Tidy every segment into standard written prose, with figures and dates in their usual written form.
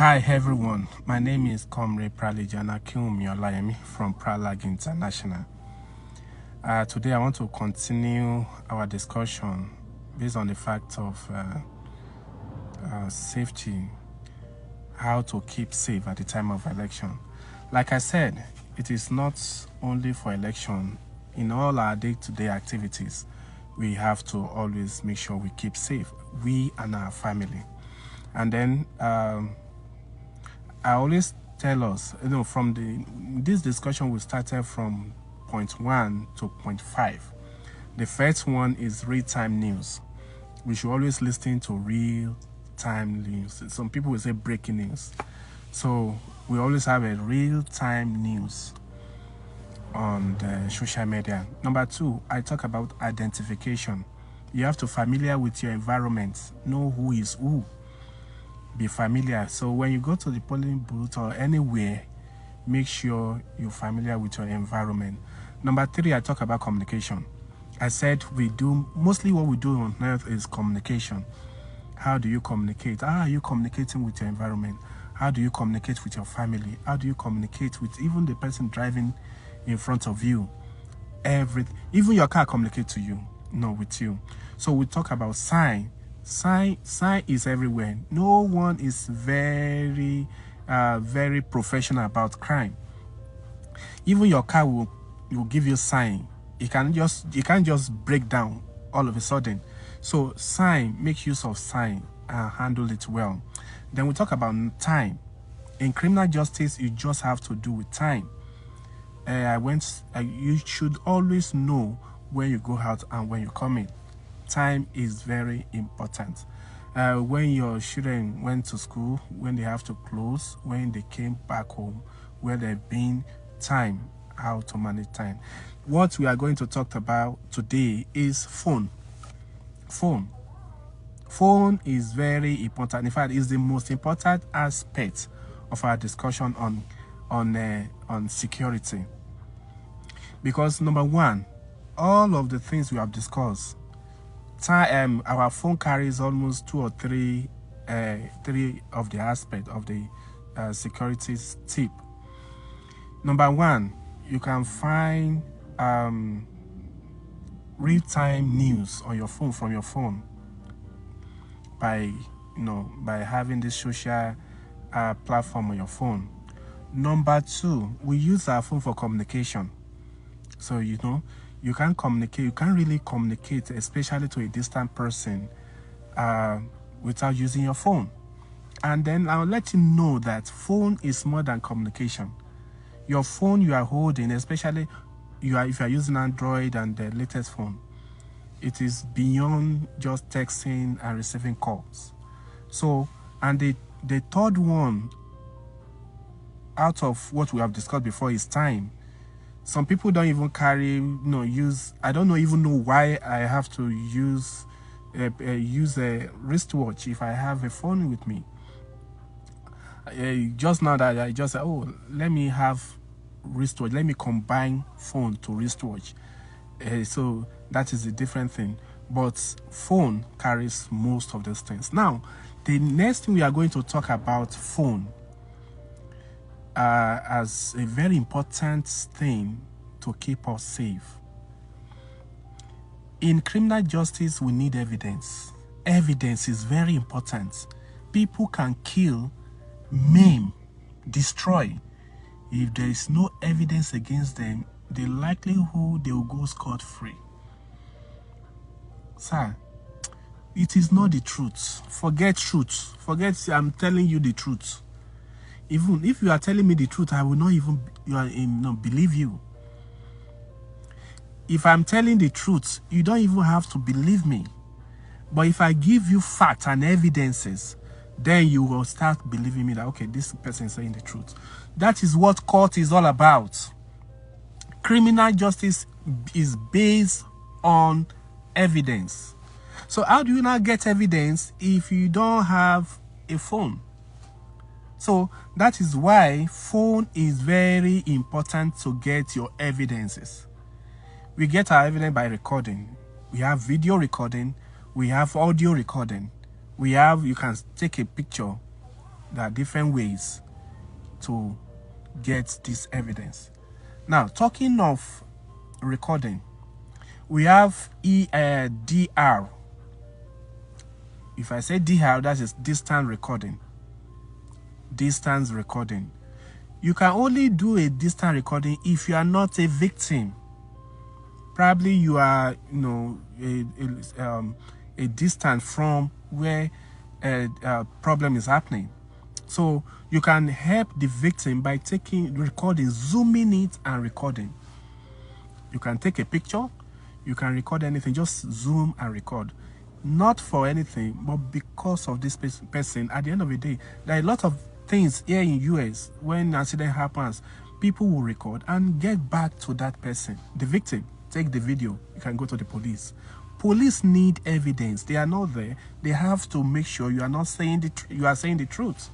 Hi everyone, my name is Comrade Pralijana Kiumiolayemi from Pralag International. Today I want to continue our discussion based on the fact of safety, how to keep safe at the time of election. Like I said, it is not only for election. In all our day-to-day activities, we have to always make sure we keep safe, we and our family. And then I always tell us, from this discussion we started from point 1 to point 5. The first one is real-time news. We should always listen to real-time news. Some people will say breaking news. So we always have a real-time news on the social media. Number 2, I talk about identification. You have to familiar with your environment, know who is who. Be familiar. So when you go to the polling booth or anywhere, make sure you're familiar with your environment. Number 3, I talk about communication. I said mostly what we do on earth is communication. How do you communicate? How are you communicating with your environment? How do you communicate with your family? How do you communicate with even the person driving in front of you? Even your car communicate to you, with you. So we talk about sign. Sign is everywhere. No one is very professional about crime. Even your car will give you sign. You can't just break down all of a sudden. So sign, make use of sign and handle it well. Then we talk about time. In criminal justice, you just have to do with time. You should always know when you go out and when you come in. Time is very important. When your children went to school, when they have to close, when they came back home, where they've been, time, how to manage time. What we are going to talk about today is phone. Phone is very important. In fact, it's the most important aspect of our discussion on security. Because number 1, all of the things we have discussed, our phone carries almost 2 or 3 of the aspect of the security tip. Number 1, you can find real-time news on your phone from your phone by having this social platform on your phone. Number 2, we use our phone for communication. So you can't communicate. You can't really communicate, especially to a distant person, without using your phone. And then I'll let you know that phone is more than communication. Your phone you are holding, especially if you are using Android and the latest phone, it is beyond just texting and receiving calls. So, and the third one, out of what we have discussed before, is time. Some people don't even carry, I don't even know why I have to use a wristwatch if I have a phone with me. Just now that I just said, let me have wristwatch. Let me combine phone to wristwatch. So that is a different thing. But phone carries most of those things. Now, the next thing we are going to talk about phone as a very important thing to keep us safe. In criminal justice, we need evidence. Evidence is very important. People can kill, maim, destroy. If there is no evidence against them, the likelihood they will go scot-free. Sir, it is not the truth. Forget truth. Forget I'm telling you the truth. Even if you are telling me the truth, I will not even believe you. If I'm telling the truth, you don't even have to believe me. But if I give you facts and evidences, then you will start believing me that, okay, this person is saying the truth. That is what court is all about. Criminal justice is based on evidence. So how do you now get evidence if you don't have a phone? So that is why phone is very important to get your evidences. We get our evidence by recording. We have video recording. We have audio recording. You can take a picture There are different ways to get this evidence. Now, talking of recording, we have DR. If I say DR, that is distance recording. Distance recording. You can only do a distance recording if you are not a victim. Probably you are, a distance from where a problem is happening. So you can help the victim by recording, zooming it and recording. You can take a picture, you can record anything, just zoom and record. Not for anything, but because of this person. At the end of the day, there are a lot of things here in US. When an accident happens, people will record and get back to that person, the victim. Take the video, you can go to the police. Police need evidence. They are not there. They have to make sure you are not saying you are saying the truth.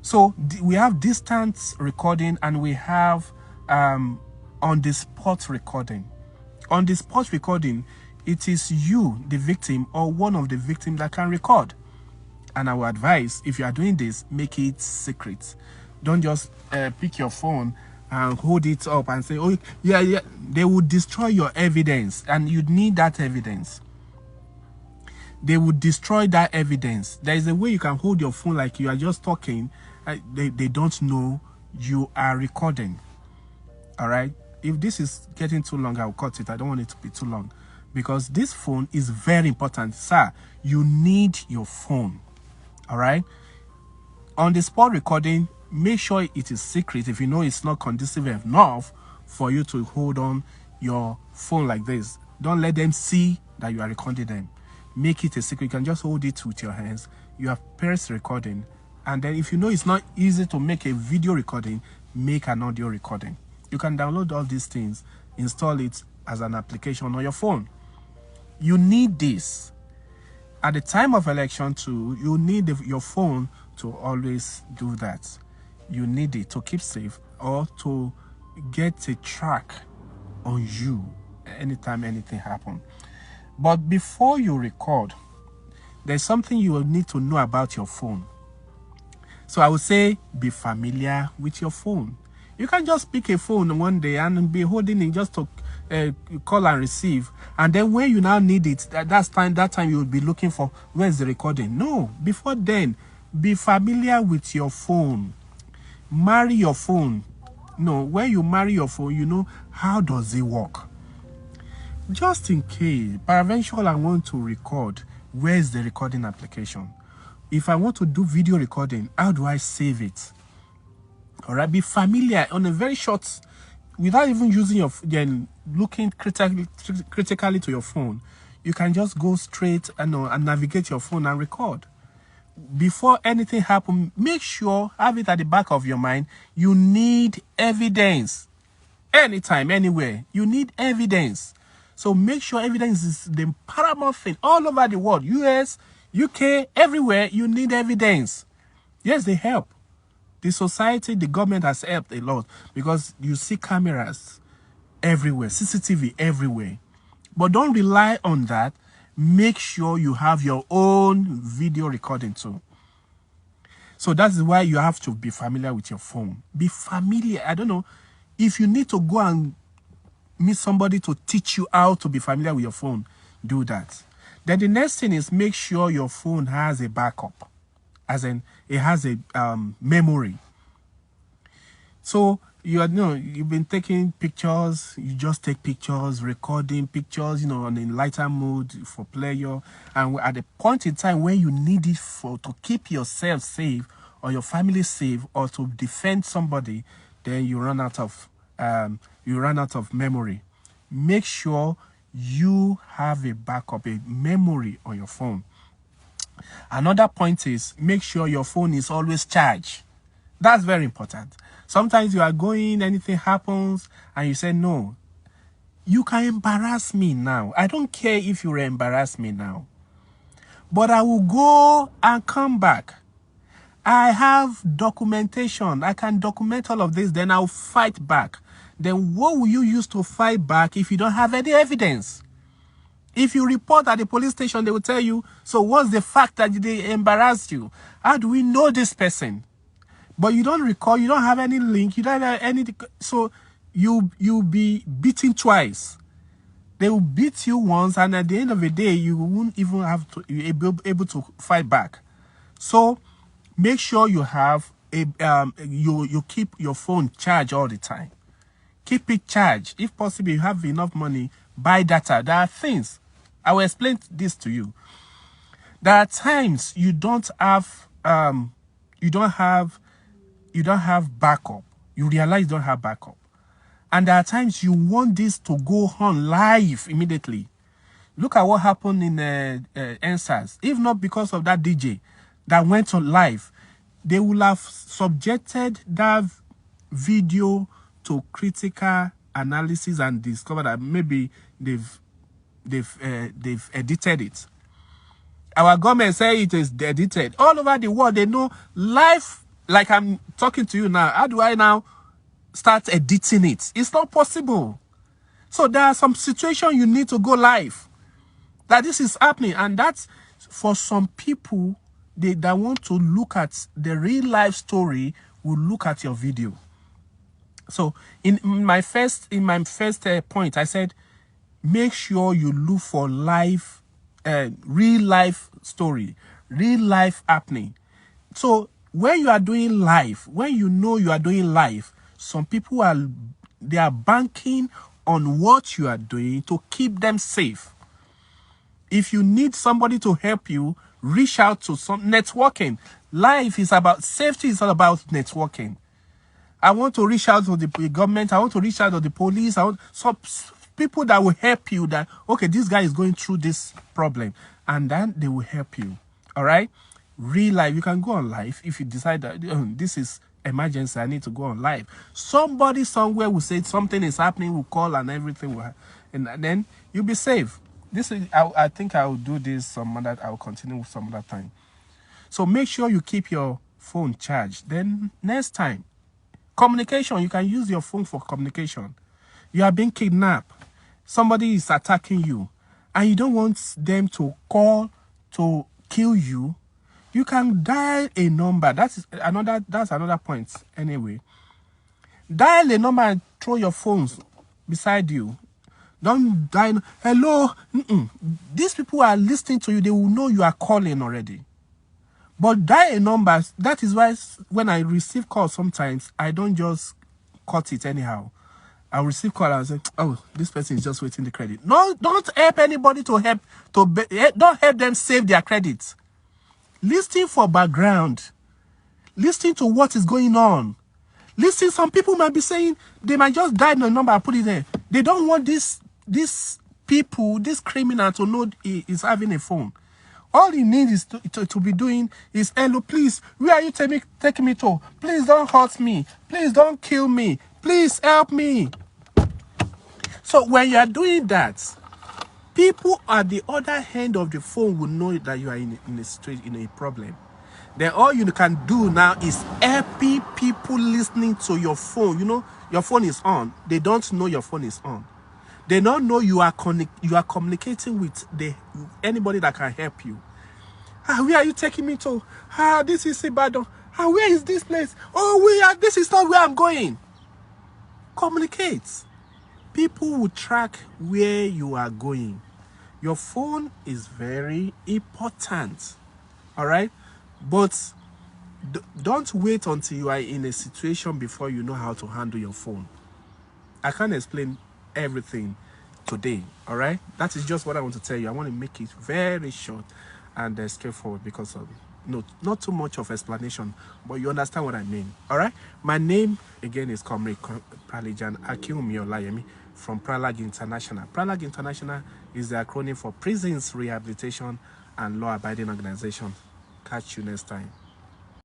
So we have distance recording and we have on the spot recording. On the spot recording, it is you, the victim, or one of the victims that can record. And I will advise, if you are doing this, make it secret. Don't just pick your phone and hold it up and say, oh, yeah, they would destroy your evidence, and you need that evidence. They would destroy that evidence. There is a way you can hold your phone like you are just talking. They don't know you are recording. All right? If this is getting too long, I'll cut it. I don't want it to be too long, because this phone is very important. Sir, you need your phone. All right? On the spot recording, make sure it is secret. If you know it's not conducive enough for you to hold on your phone like this, don't let them see that you are recording them. Make it a secret. You can just hold it with your hands. You have pressed recording. And then if you know it's not easy to make a video recording, make an audio recording. You can download all these things, install it as an application on your phone. You need this. At the time of election too, you need your phone to always do that. You need it to keep safe or to get a track on you anytime anything happens. But before you record, there's something you will need to know about your phone. So I would say be familiar with your phone. You can just pick a phone one day and be holding it just to call and receive, and then when you now need it, that time you will be looking for where's the recording. No, before then, be familiar with your phone. Marry your phone. No, when you marry your phone, you know how does it work. Just in case, peradventure I want to record, where's the recording application? If I want to do video recording, how do I save it? All right, be familiar on a very short, without even using your, then looking critically to your phone. You can just go straight and navigate your phone and record. Before anything happens, make sure, have it at the back of your mind, you need evidence. Anytime, anywhere, you need evidence. So make sure evidence is the paramount thing. All over the world, US, UK, everywhere, you need evidence. Yes, they help. The society, the government has helped a lot, because you see cameras everywhere, CCTV everywhere. But don't rely on that. Make sure you have your own video recording too. So that's why you have to be familiar with your phone. Be familiar. I don't know, if you need to go and meet somebody to teach you how to be familiar with your phone, do that. Then the next thing is make sure your phone has a backup, as in it has a memory. So you've been taking pictures, you just take pictures, recording pictures, on a lighter mode for pleasure. And at the point in time when you need it to keep yourself safe or your family safe or to defend somebody, then you run out of memory. Make sure you have a backup, a memory on your phone. Another point is make sure your phone is always charged. That's very important. Sometimes you are going, anything happens, and you say, no, you can embarrass me now. I don't care if you embarrass me now, but I will go and come back. I have documentation. I can document all of this, then I'll fight back. Then what will you use to fight back if you don't have any evidence? If you report at the police station, they will tell you, so what's the fact that they embarrassed you? How do we know this person? But you don't recall, you don't have any link, you don't have any, so you'll be beaten twice. They will beat you once, and at the end of the day, you won't even have to be able to fight back. So make sure you have a you keep your phone charged all the time. Keep it charged. If possible, you have enough money, buy data. There are things. I will explain this to you. There are times you don't have backup. You realize you don't have backup. And there are times you want this to go on live immediately. Look at what happened in NSAS. If not because of that DJ that went on live, they will have subjected that video to critical analysis and discover that maybe they've edited it. Our government say it is edited. All over the world, they know live, like I'm talking to you now. How do I now start editing it? It's not possible. So there are some situations you need to go live. That this is happening. And that's for some people that want to look at the real life story will look at your video. So in my first point, I said, make sure you look for live, real life story, real life happening. So when you are doing live, when you know you are doing live, some people they are banking on what you are doing to keep them safe. If you need somebody to help you, reach out to some networking. Life is about safety, is all about networking. I want to reach out to the government. I want to reach out to the police. I want some people that will help you that, okay, this guy is going through this problem. And then they will help you. All right? Real life. You can go on live if you decide that this is emergency. I need to go on live. Somebody somewhere will say something is happening. Will call and everything will happen. And then you'll be safe. This is, I think I will do this some other. I will continue some other time. So make sure you keep your phone charged. Then next time, communication. You can use your phone for communication. You are being kidnapped. Somebody is attacking you, and you don't want them to call to kill you. You can dial a number. That's another point. Anyway, dial a number and throw your phones beside you. Don't dial. Hello. These people are listening to you. They will know you are calling already. But dial a number. That is why when I receive calls, sometimes I don't just cut it anyhow. I'll receive call and say, oh, this person is just waiting the credit. No, don't help anybody don't help them save their credit. Listen for background. Listen to what is going on. Listen, some people might be saying, they might just dial the number and put it there. They don't want this criminal to know he is having a phone. All he needs is to be doing is, hello, please, where are you taking me to? Please don't hurt me. Please don't kill me. Please help me. So when you are doing that, people at the other end of the phone will know that you are in a problem. Then all you can do now is helping people listening to your phone. You know, your phone is on. They don't know your phone is on. They don't know you are communicating with anybody that can help you. Where are you taking me to? This is Ibadan. Where is this place? Oh, this is not where I'm going. Communicate. People will track where you are going. Your phone is very important. All right? But don't wait until you are in a situation before you know how to handle your phone. I can't explain everything today. All right? That is just what I want to tell you. I want to make it very short and straightforward because of not too much of explanation, but you understand what I mean. All right? My name again is Comrade Pralijan Akinwumi Olayemi from Pralag International. Pralag International is the acronym for Prisons Rehabilitation and Law Abiding Organization. Catch you next time.